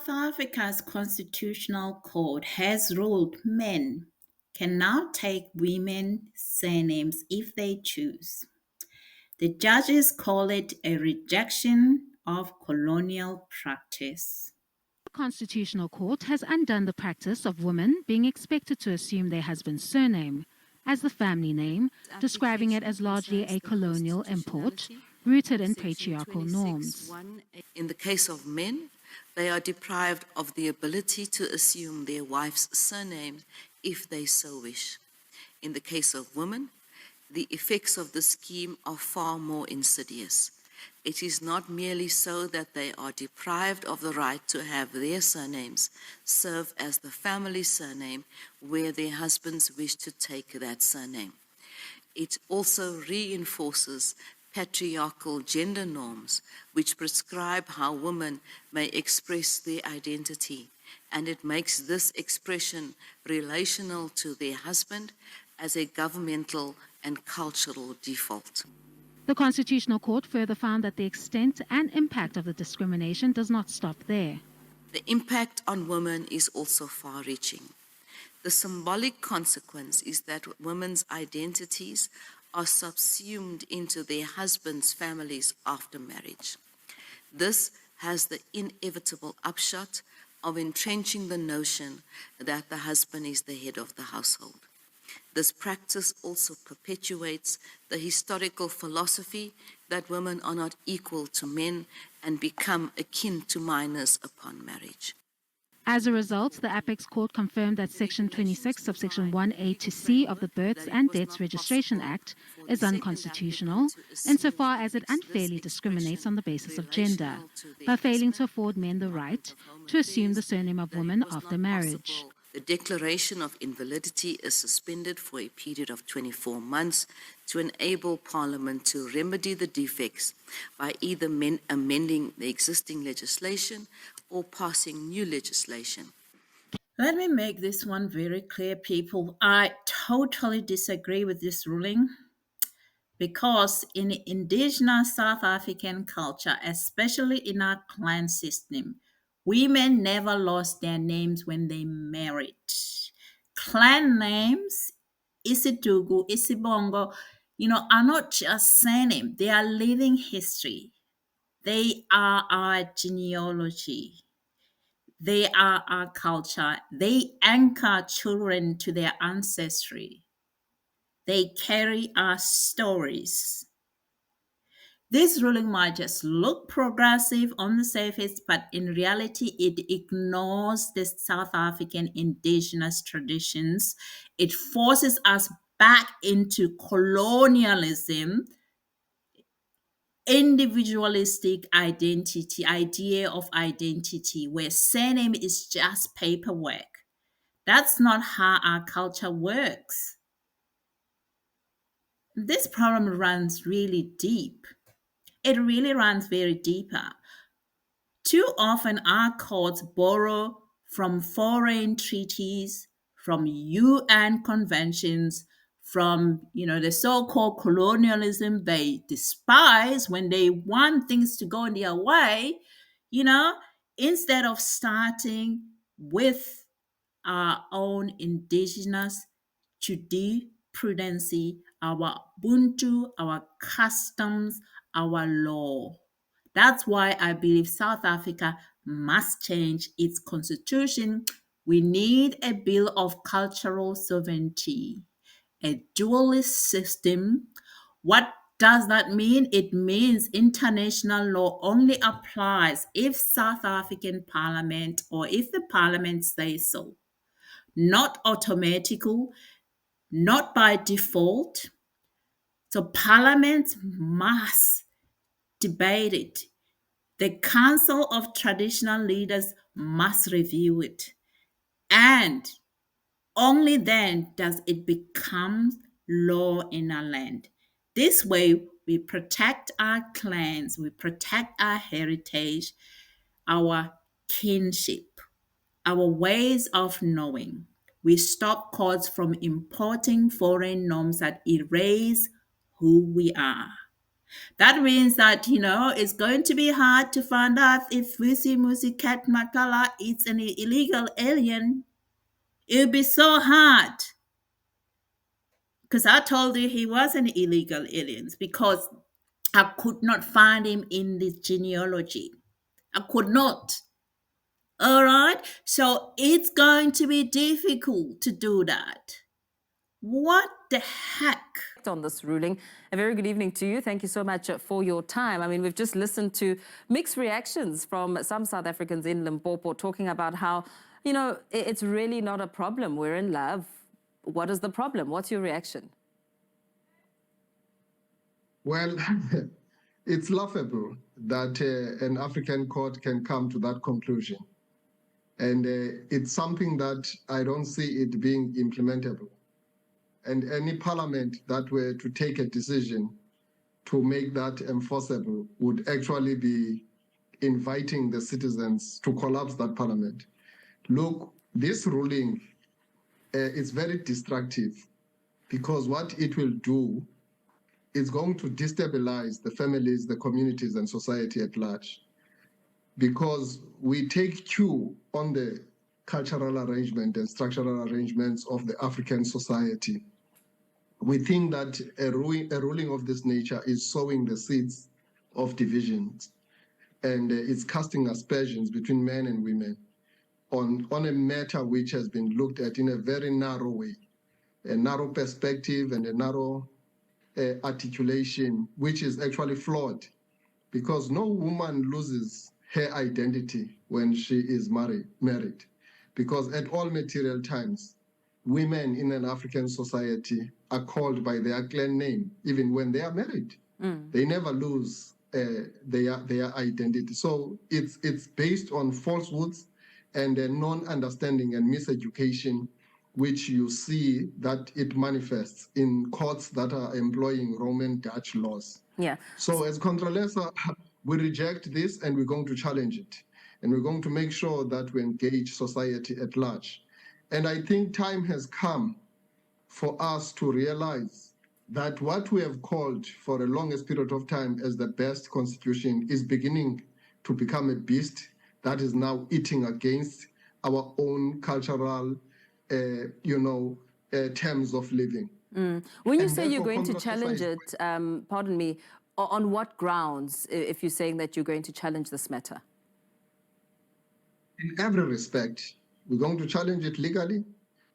South Africa's constitutional court has ruled men can now take women's surnames if they choose. The judges call it a rejection of colonial practice. The Constitutional Court has undone the practice of women being expected to assume their husband's surname as the family name, describing it as largely a colonial import rooted in patriarchal norms. In the case of men, they are deprived of the ability to assume their wife's surname if they so wish. In the case of women, the effects of the scheme are far more insidious. It is not merely so that they are deprived of the right to have their surnames serve as the family surname where their husbands wish to take that surname. It also reinforces patriarchal gender norms which prescribe how women may express their identity, and it makes this expression relational to their husband as a governmental and cultural default. The Constitutional Court further found that the extent and impact of the discrimination does not stop there. The impact on women is also far-reaching. The symbolic consequence is that women's identities are subsumed into their husbands' families after marriage. This has the inevitable upshot of entrenching the notion that the husband is the head of the household. This practice also perpetuates the historical philosophy that women are not equal to men and become akin to minors upon marriage. As a result, the Apex Court confirmed that Section 26 of Section 1A to C of the Births and Deaths Registration Act is unconstitutional insofar as it unfairly discriminates on the basis of gender by failing to afford men the right to assume the surname of women after marriage. The declaration of invalidity is suspended for a period of 24 months to enable Parliament to remedy the defects by either amending the existing legislation or passing new legislation. Let me make this one very clear, people. I totally disagree with this ruling because in indigenous South African culture, especially in our clan system, women never lost their names when they married. Clan names, isiduko, isibongo, are not just surname. They are living history. They are our genealogy. They are our culture. They anchor children to their ancestry. They carry our stories. This ruling might just look progressive on the surface, but in reality, it ignores the South African indigenous traditions. It forces us back into colonialism, individualistic idea of identity, where surname is just paperwork. That's not how our culture works. This problem runs really deep. It really runs very deeper. Too often, our courts borrow from foreign treaties, from UN conventions, from the so-called colonialism they despise when they want things to go their way, you know, instead of starting with our own indigenous jurisprudency, our Ubuntu, our customs, our law. That's why I believe South Africa must change its constitution. We need a bill of cultural sovereignty, a dualist system. What does that mean? It means international law only applies if South African parliament or if the parliament says so. Not automatical, not by default. So parliament must debate it. The Council of Traditional Leaders must review it. And only then does it become law in our land. This way, we protect our clans, we protect our heritage, our kinship, our ways of knowing. We stop courts from importing foreign norms that erase who we are. That means that, it's going to be hard to find out if Fusi Musi Cat Makala is an illegal alien. It'll be so hard. Because I told you he was an illegal alien because I could not find him in this genealogy. I could not. All right? So it's going to be difficult to do that. What the heck? On this ruling. A very good evening to you. Thank you so much for your time. I mean, we've just listened to mixed reactions from some South Africans in Limpopo talking about how, it's really not a problem. We're in love. What is the problem? What's your reaction? Well, it's laughable that an African court can come to that conclusion. And it's something that I don't see it being implementable. And any parliament that were to take a decision to make that enforceable would actually be inviting the citizens to collapse that parliament. Look, this ruling is very destructive because what it will do is going to destabilize the families, the communities, and society at large. Because we take cue on the cultural arrangement and structural arrangements of the African society. We think that a ruling of this nature is sowing the seeds of divisions, and it's casting aspersions between men and women on a matter which has been looked at in a very narrow way, a narrow perspective and a narrow articulation, which is actually flawed, because no woman loses her identity when she is married, because at all material times, women in an African society are called by their clan name, even when they are married. They never lose their identity. So it's based on falsehoods and a non-understanding and miseducation, which you see that it manifests in courts that are employing Roman Dutch laws. Yeah. So as CONTRALESA, we reject this and we're going to challenge it. And we're going to make sure that we engage society at large. And I think time has come for us to realize that what we have called for the longest period of time as the best constitution is beginning to become a beast that is now eating against our own cultural, terms of living. When you say you're going to challenge it, pardon me, on what grounds, if you're saying that you're going to challenge this matter? In every respect, we're going to challenge it legally.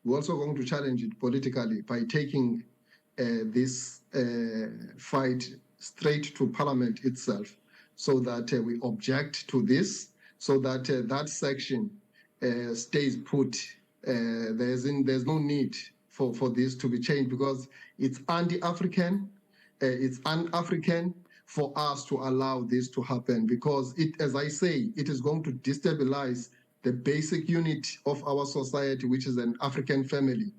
We're also going to challenge it politically by taking this fight straight to Parliament itself, so that we object to this, so that that section stays put. There's no need for this to be changed, because it's anti-African, it's un-African for us to allow this to happen, because it, as I say, it is going to destabilize the basic unit of our society, which is an African family.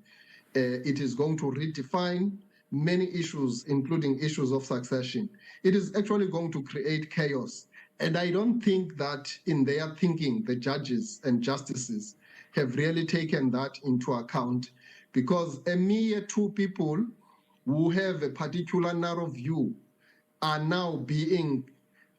It is going to redefine many issues, including issues of succession. It is actually going to create chaos. And I don't think that in their thinking, the judges and justices have really taken that into account, because a mere two people who have a particular narrow view are now being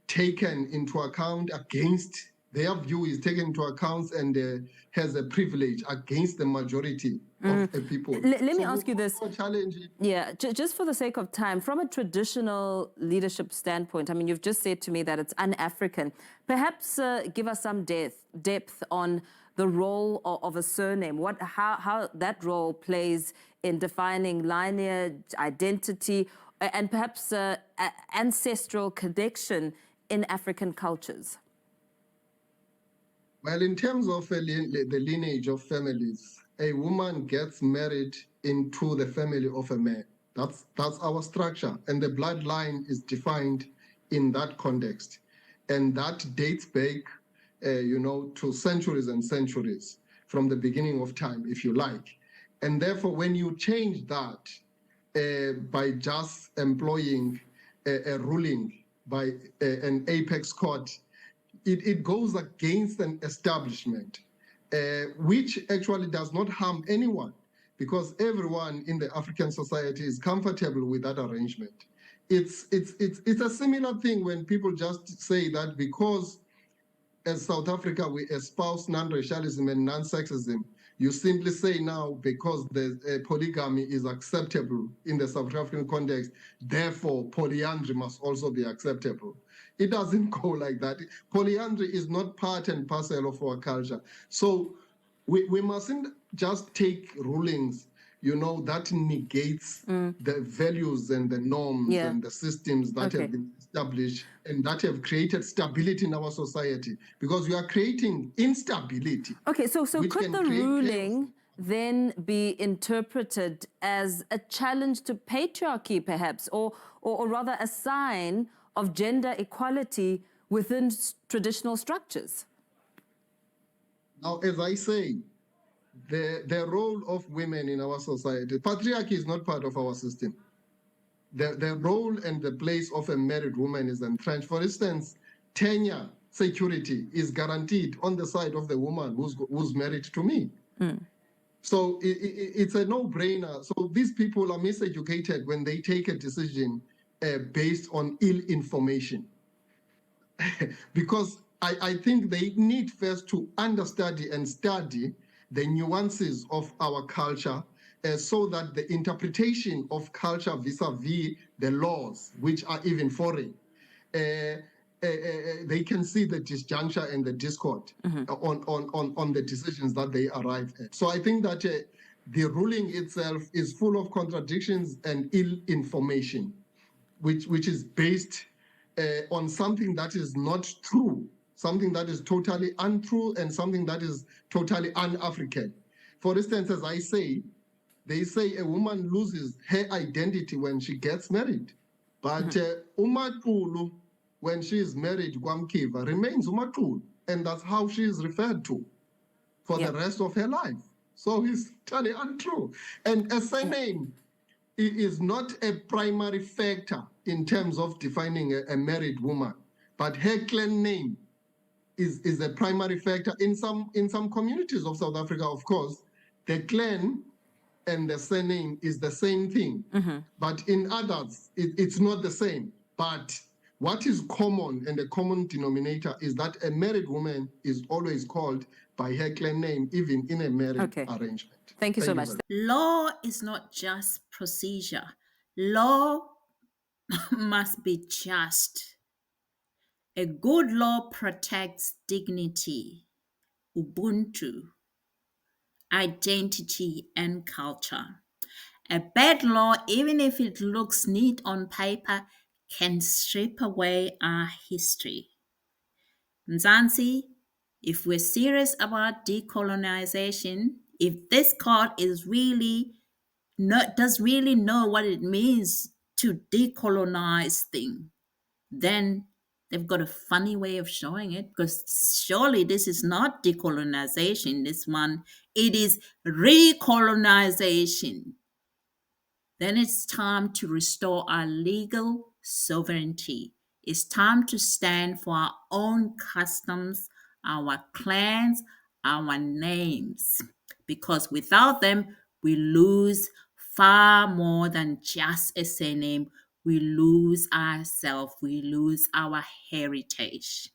taken into account against, their view is taken into account and has a privilege against the majority of the people. Let me ask you this. Challenge. Yeah, just for the sake of time, from a traditional leadership standpoint, I mean, you've just said to me that it's un-African. Perhaps give us some depth on the role of a surname, how that role plays in defining lineage, identity, and perhaps ancestral connection in African cultures. Well, in terms of the lineage of families, a woman gets married into the family of a man. That's our structure, and the bloodline is defined in that context, and that dates back, to centuries and centuries from the beginning of time, if you like. And therefore, when you change that by just employing a ruling by an apex court, it goes against an establishment, which actually does not harm anyone, because everyone in the African society is comfortable with that arrangement. it's a similar thing when people just say that because as South Africa we espouse non-racialism and non-sexism, you simply say now because the polygamy is acceptable in the South African context, therefore polyandry must also be acceptable. It doesn't go like that. Polyandry is not part and parcel of our culture. So we mustn't just take rulings, that negates the values and the norms and the systems that have been established and that have created stability in our society, because we are creating instability. Okay, so could the ruling then be interpreted as a challenge to patriarchy, perhaps, or rather a sign of gender equality within traditional structures? Now, as I say, the role of women in our society, patriarchy is not part of our system. The role and the place of a married woman is entrenched. For instance, tenure security is guaranteed on the side of the woman who's married to me. So it's a no-brainer. So these people are miseducated when they take a decision based on ill information. Because I think they need first to understudy and study the nuances of our culture so that the interpretation of culture vis-a-vis the laws, which are even foreign, they can see the disjuncture and the discord on the decisions that they arrive at. So I think that the ruling itself is full of contradictions and ill information, which is based on something that is not true, something that is totally untrue, and something that is totally un-African. For instance, as I say, they say a woman loses her identity when she gets married. But uMaXulu, when she is married, Mkiva, remains uMaXulu. And that's how she is referred to for the rest of her life. So it's totally untrue. And a surname is not a primary factor in terms of defining a married woman, but her clan name is a primary factor in some communities of South Africa. Of course, the clan and the surname is the same thing, but in others it's not the same. But what is common and the common denominator is that a married woman is always called by her clan name, even in a marriage arrangement. Thank you so much. Law is not just procedure. Law must be just. A good law protects dignity, Ubuntu, identity, and culture. A bad law, even if it looks neat on paper, can strip away our history. Mzansi, if we're serious about decolonization, if this court does really know what it means to decolonize things, then they've got a funny way of showing it, because surely this is not decolonization, it is recolonization. Then it's time to restore our legal sovereignty. It's time to stand for our own customs, our clans, our names, because without them, we lose far more than just a surname. We lose ourselves, we lose our heritage.